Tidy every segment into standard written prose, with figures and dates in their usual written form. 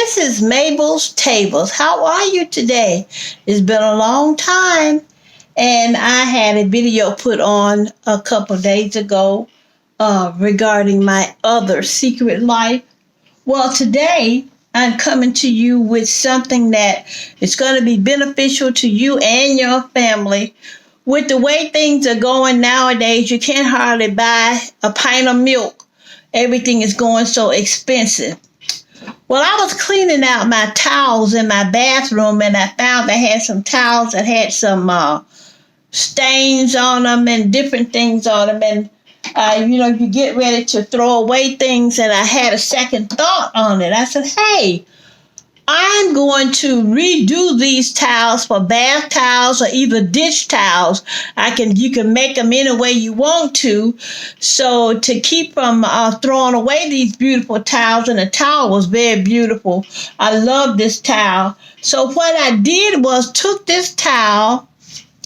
This is Mabel's Tables. How are you today? It's been a long time, and I had a video put on a couple days ago regarding my other secret life. Well, today I'm coming to you with something that is going to be beneficial to you and your family. With the way things are going nowadays, you can't hardly buy a pint of milk. Everything is going so expensive. Well, I was cleaning out my towels in my bathroom, and I found I had some towels that had some stains on them and different things on them. And, you get ready to throw away things, and I had a second thought on it. I said, hey, I'm going to redo these towels for bath towels or either dish towels. You can make them any way you want to. So to keep from throwing away these beautiful towels, and the towel was very beautiful. I love this towel. So what I did was took this towel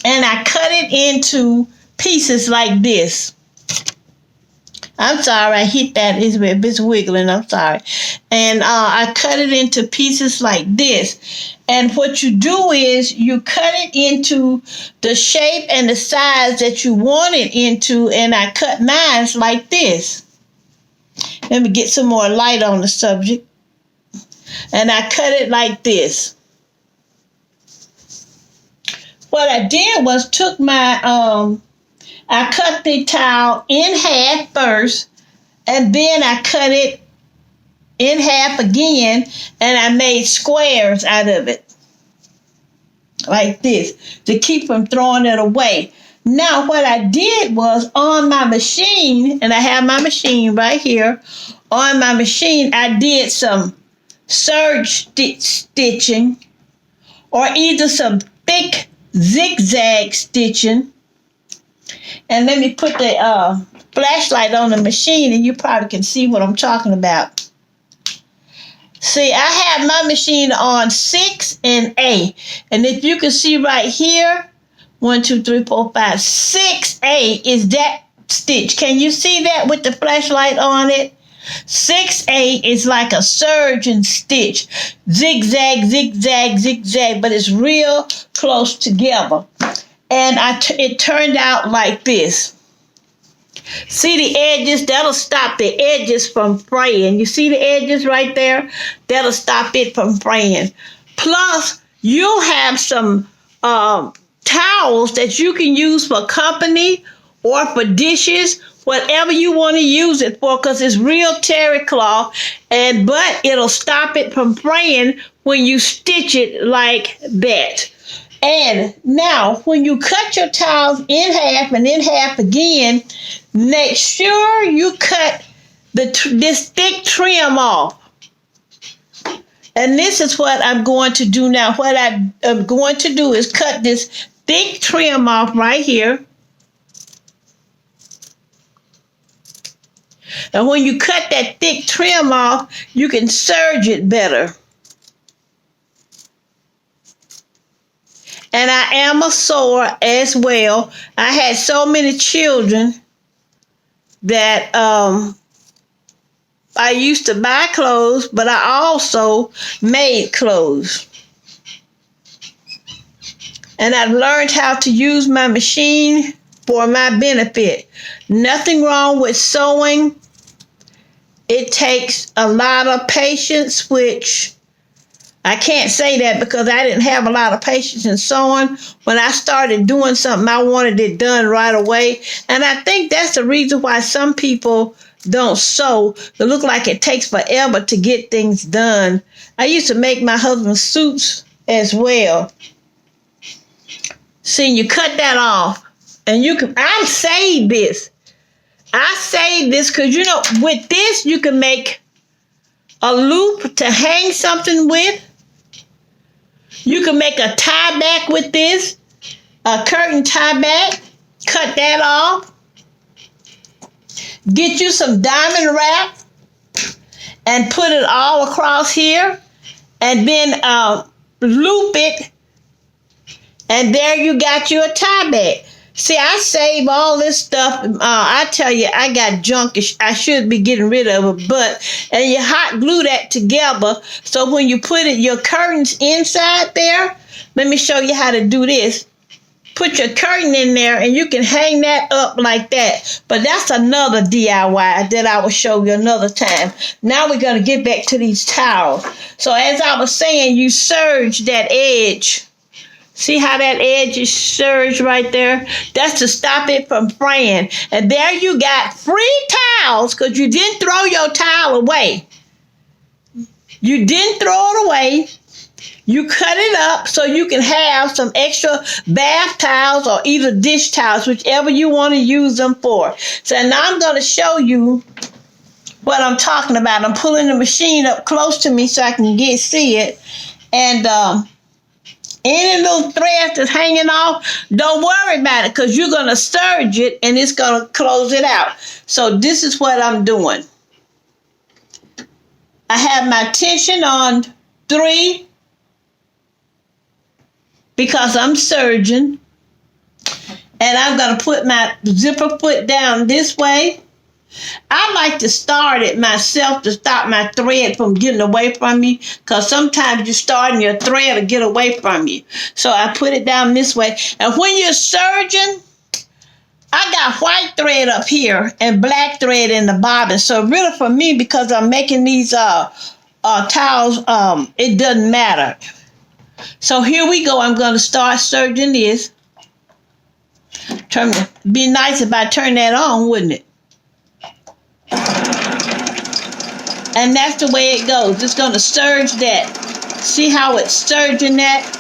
and I cut it into pieces like this. I'm sorry, I hit that. It's wiggling. I'm sorry. And I cut it into pieces like this. And what you do is you cut it into the shape and the size that you want it into. And I cut mine like this. Let me get some more light on the subject. And I cut it like this. What I did was took I cut the towel in half first, and then I cut it in half again, and I made squares out of it, like this, to keep from throwing it away. Now, what I did was on my machine, and I have my machine right here, on my machine, I did some serge stitching, or either some thick zigzag stitching. And let me put the flashlight on the machine, and you probably can see what I'm talking about. See, I have my machine on 6 and A. And if you can see right here, 1, 2, 3, 4, 5, 6A is that stitch. Can you see that with the flashlight on it? 6A is like a surgeon stitch. Zigzag, zigzag, zigzag, but it's real close together. And it turned out like this. See the edges? That'll stop the edges from fraying. You see the edges right there? That'll stop it from fraying. Plus, you'll have some towels that you can use for company or for dishes, whatever you want to use it for, because it's real terry cloth, but it'll stop it from fraying when you stitch it like that. And now, when you cut your towels in half and in half again, make sure you cut this thick trim off. And this is what I'm going to do now. What I am going to do is cut this thick trim off right here. And when you cut that thick trim off, you can serge it better. And I am a sewer as well. I had so many children that I used to buy clothes, but I also made clothes. And I've learned how to use my machine for my benefit. Nothing wrong with sewing. It takes a lot of patience, which I can't say that because I didn't have a lot of patience in sewing. When I started doing something, I wanted it done right away. And I think that's the reason why some people don't sew. It looks like it takes forever to get things done. I used to make my husband's suits as well. See, you cut that off. And I saved this. I saved this because, with this, you can make a loop to hang something with. You can make a tie back with this, a curtain tie back, cut that off. Get you some diamond wrap and put it all across here, and then loop it, and there you got you a tie back. See, I save all this stuff. I tell you, I got junk. I should be getting rid of it, and you hot glue that together. So when you put your curtains inside there, let me show you how to do this. Put your curtain in there and you can hang that up like that. But that's another DIY that I will show you another time. Now we're going to get back to these towels. So as I was saying, you serge that edge. See how that edge is serged right there? That's to stop it from fraying. And there you got free towels because you didn't throw your towel away. You didn't throw it away. You cut it up so you can have some extra bath towels or either dish towels, whichever you want to use them for. So now I'm going to show you what I'm talking about. I'm pulling the machine up close to me so I can see it. And any little threads that's hanging off, don't worry about it because you're going to serge it and it's going to close it out. So this is what I'm doing. I have my tension on 3 because I'm serging. And I'm going to put my zipper foot down this way. I like to start it myself to stop my thread from getting away from me because sometimes you're starting your thread to get away from you. So I put it down this way. And when you're serging, I got white thread up here and black thread in the bobbin. So really for me, because I'm making these towels, it doesn't matter. So here we go. I'm going to start serging this. Be nice if I turn that on, wouldn't it? And that's the way it goes. It's going to serge that. See how it's serging that?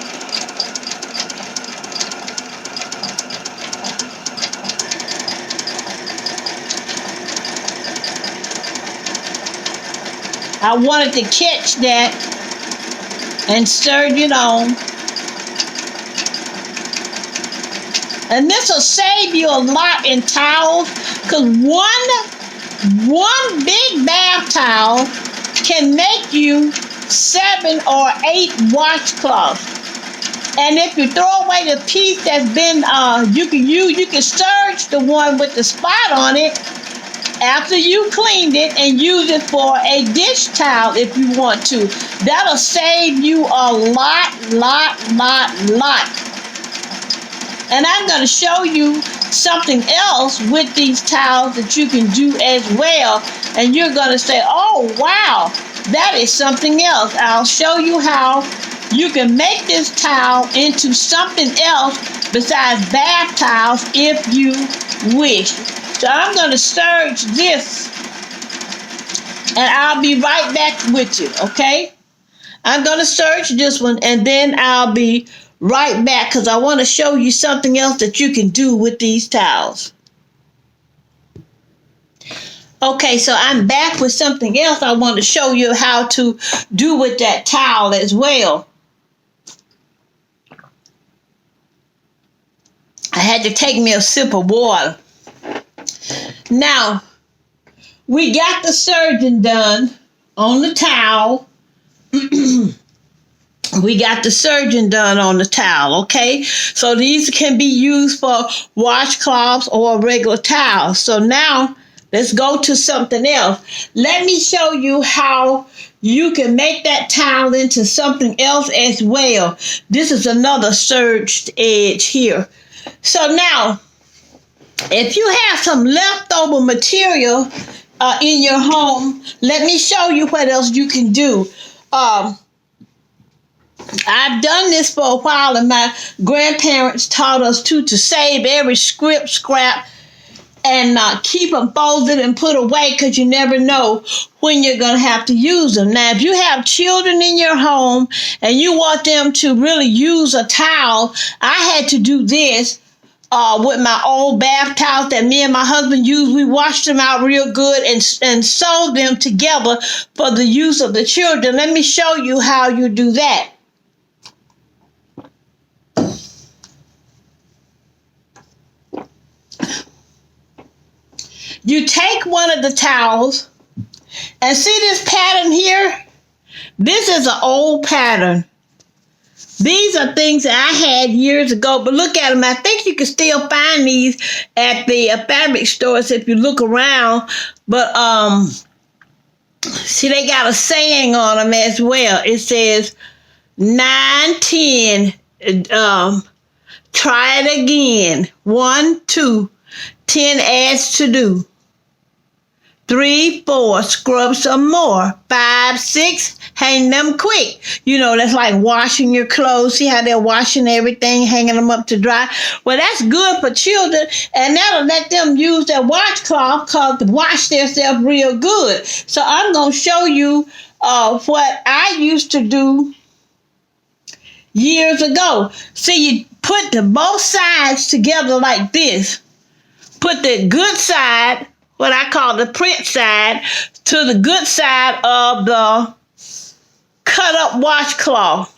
I wanted to catch that and serge it on. And this will save you a lot in towels because one big bath towel can make you 7 or 8 washcloths. And if you throw away the piece that's been, you can serge the one with the spot on it after you cleaned it and use it for a dish towel if you want to. That'll save you a lot. And I'm going to show you something else with these towels that you can do as well. And you're going to say, oh, wow, that is something else. I'll show you how you can make this towel into something else besides bath towels if you wish. So I'm going to serge this and I'll be right back with you, okay? I'm going to serge this one and then I'll be right back because I want to show you something else that you can do with these towels. Okay, so I'm back with something else I want to show you how to do with that towel as well. I had to take me a sip of water. Now, we got the serging done on the towel. We got the serging done on the towel, okay? So these can be used for washcloths or regular towels. So now, let's go to something else. Let me show you how you can make that towel into something else as well. This is another serged edge here. So now, if you have some leftover material in your home, let me show you what else you can do. I've done this for a while, and my grandparents taught us to save every scrap and keep them folded and put away because you never know when you're going to have to use them. Now, if you have children in your home and you want them to really use a towel, I had to do this with my old bath towels that me and my husband used. We washed them out real good and sewed them together for the use of the children. Let me show you how you do that. You take one of the towels and see this pattern here? This is an old pattern. These are things that I had years ago, but look at them. I think you can still find these at the fabric stores if you look around. But see, they got a saying on them as well. It says 9, 10. Try it again. 1, 2, 10 adds to do. 3, 4, scrub some more. 5, 6, hang them quick. You know, that's like washing your clothes. See how they're washing everything, hanging them up to dry? Well, that's good for children, and that'll let them use their washcloth to wash themselves real good. So I'm going to show you what I used to do years ago. See, you put both sides together like this. Put the good side, what I call the print side, to the good side of the cut up washcloth.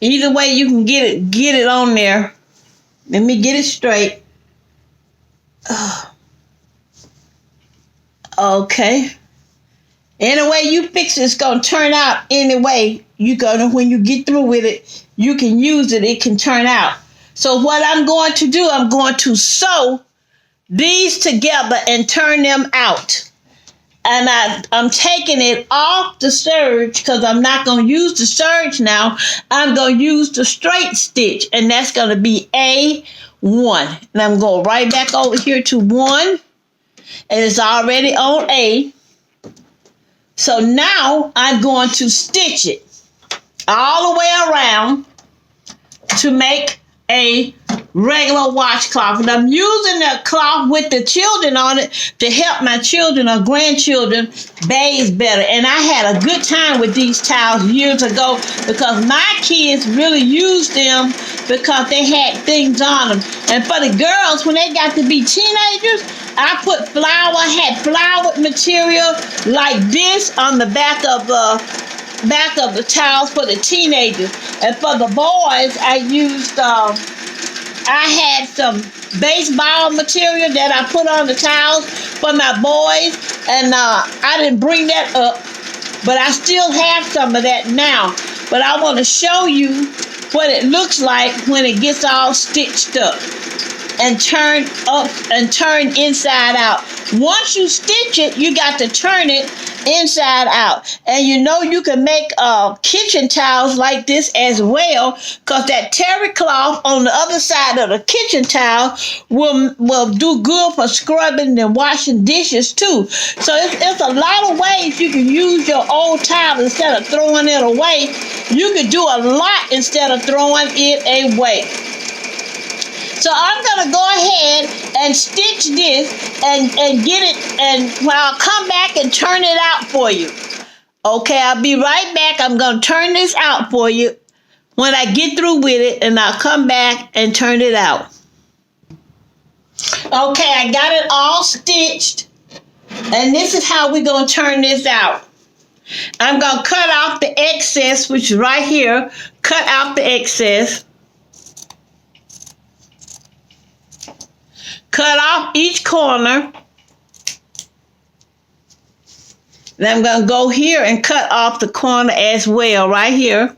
Either way you can get it on there. Let me get it straight. Okay. Any way you fix it's gonna turn out anyway. When you get through with it, you can use it. It can turn out. So what I'm going to do, I'm going to sew these together and turn them out. And I'm taking it off the serge because I'm not going to use the serge now. I'm going to use the straight stitch, and that's going to be A1. And I'm going right back over here to 1, and it's already on A. So now I'm going to stitch it all the way around to make a regular washcloth. And I'm using the cloth with the children on it to help my children or grandchildren bathe better. And I had a good time with these towels years ago because my kids really used them because they had things on them. And for the girls, when they got to be teenagers, I put had flowered material like this on the back of the towels for the teenagers. And for the boys, I used I had some baseball material that I put on the towels for my boys, and I didn't bring that up, but I still have some of that now. But I want to show you what it looks like when it gets all stitched up and turn up and turn inside out. Once you stitch it, you got to turn it inside out. And you can make kitchen towels like this as well, because that terry cloth on the other side of the kitchen towel will do good for scrubbing and washing dishes too. So it's a lot of ways you can use your old towel instead of throwing it away. You can do a lot instead of throwing it away. So I'm going to go ahead and stitch this and get it, and when I'll come back and turn it out for you. Okay, I'll be right back. I'm going to turn this out for you when I get through with it, and I'll come back and turn it out. Okay, I got it all stitched, and this is how we're going to turn this out. I'm going to cut off the excess, which is right here. Cut out the excess. Cut off each corner. Then I'm going to go here and cut off the corner as well, right here.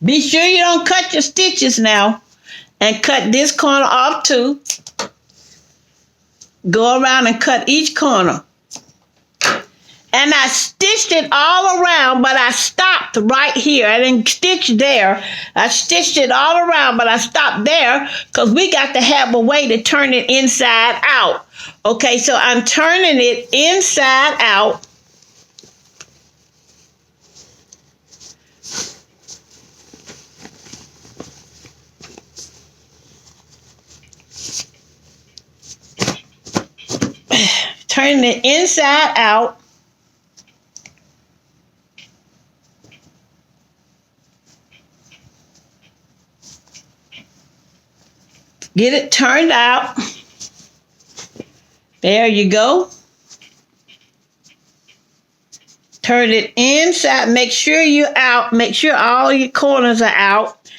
Be sure you don't cut your stitches now. And cut this corner off too. Go around and cut each corner. And I stitched it all around, but I stopped right here. I didn't stitch there. I stitched it all around, but I stopped there because we got to have a way to turn it inside out. Okay, so I'm turning it inside out. Turning it inside out. Get it turned out. There you go. Turn it inside. Make sure you're out. Make sure all your corners are out.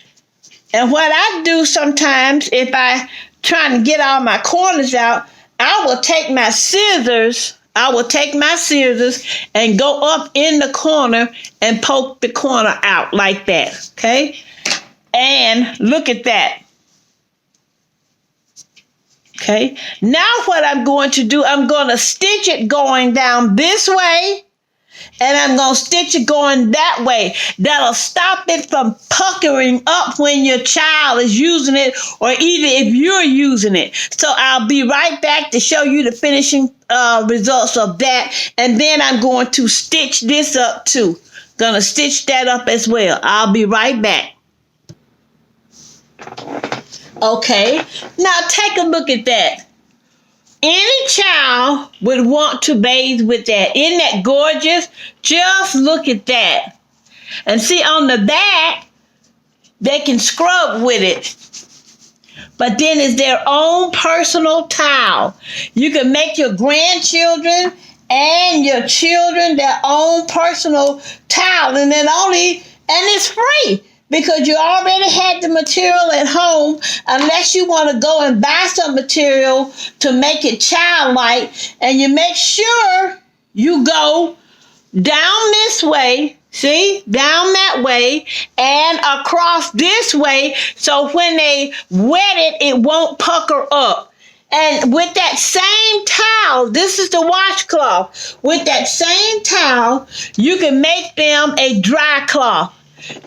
And what I do sometimes, if I trying to get all my corners out, I will take my scissors I will take my scissors and go up in the corner and poke the corner out like that, okay? And look at that. Okay, now what I'm going to do, I'm going to stitch it going down this way, and I'm going to stitch it going that way. That'll stop it from puckering up when your child is using it, or even if you're using it. So I'll be right back to show you the finishing results of that, and then I'm going to stitch this up too. Gonna stitch that up as well. I'll be right back. Okay, now take a look at that. Any child would want to bathe with that. Isn't that gorgeous? Just look at that. And see on the back, they can scrub with it. But then it's their own personal towel. You can make your grandchildren and your children their own personal towel. And it's free. Because you already had the material at home, unless you want to go and buy some material to make it childlike, and you make sure you go down this way, see, down that way, and across this way, so when they wet it, it won't pucker up. And with that same towel, this is the washcloth, with that same towel, you can make them a dry cloth.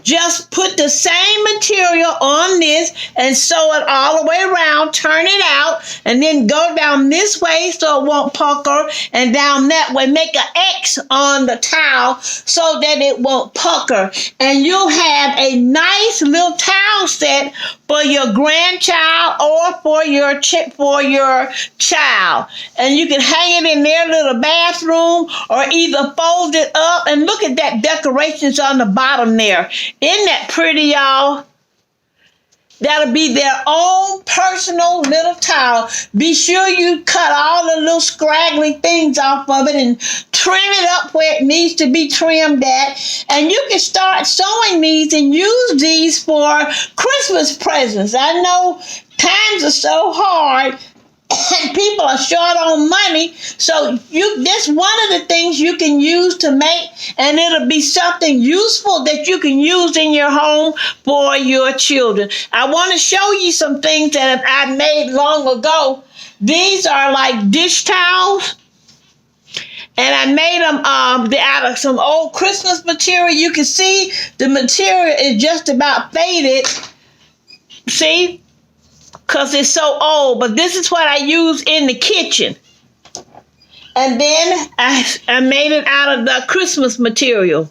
Just put the same material on this and sew it all the way around, turn it out, and then go down this way so it won't pucker, and down that way. Make an X on the towel so that it won't pucker. And you'll have a nice little towel set for your grandchild or for your child. And you can hang it in their little bathroom or either fold it up. And look at that decorations on the bottom there. Isn't that pretty, y'all? That'll be their own personal little towel. Be sure you cut all the little scraggly things off of it and trim it up where it needs to be trimmed at. And you can start sewing these and use these for Christmas presents. I know times are so hard and people are short on money, so this one of the things you can use to make, and it'll be something useful that you can use in your home for your children. I want to show you some things that I made long ago. These are like dish towels, and I made them out of some old Christmas material. You can see the material is just about faded. See? Because it's so old, but this is what I use in the kitchen. And then I made it out of the Christmas material.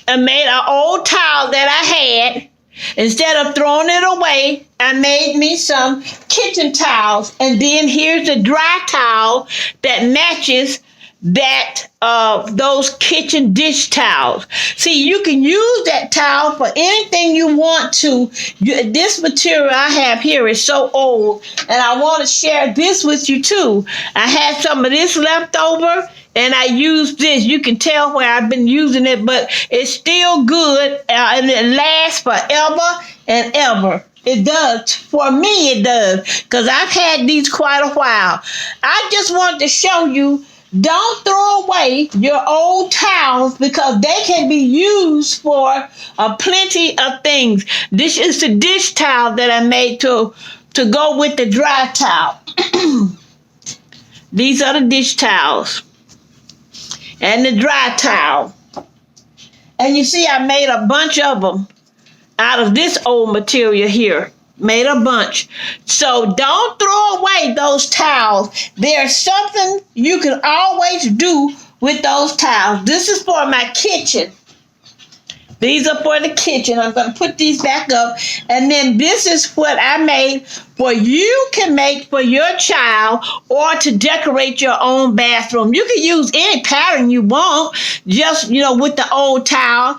I made an old towel that I had. Instead of throwing it away, I made me some kitchen towels. And then here's the dry towel that matches those kitchen dish towels. See, you can use that towel for anything you want to. This material I have here is so old, and I want to share this with you too. I had some of this left over, and I used this. You can tell where I've been using it, but it's still good, and it lasts forever and ever. It does. For me, it does, because I've had these quite a while. I just wanted to show you, don't throw away your old towels, because they can be used for plenty of things. This is the dish towel that I made to go with the dry towel. These are the dish towels and the dry towel. And you see, I made a bunch of them out of this old material here. Made a bunch. So don't throw away those towels. There's something you can always do with those towels. This is for my kitchen. These are for the kitchen. I'm going to put these back up. And then this is what I made for you can make for your child or to decorate your own bathroom. You can use any pattern you want, just, with the old towel.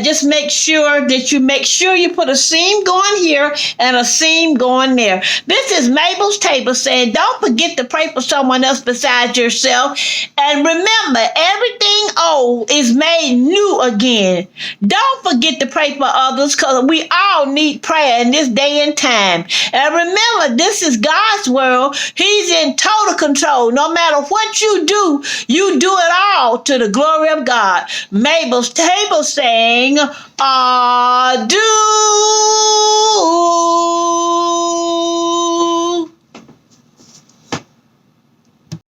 Just make sure that you put a seam going here and a seam going there. This is Mabel's Table saying, don't forget to pray for someone else besides yourself. And remember, everything old is made new again. Don't forget to pray for others, because we all need prayer in this day and time. And remember, remember, this is God's world. He's in total control. No matter what you do it all to the glory of God. Mabel's table sang, adieu.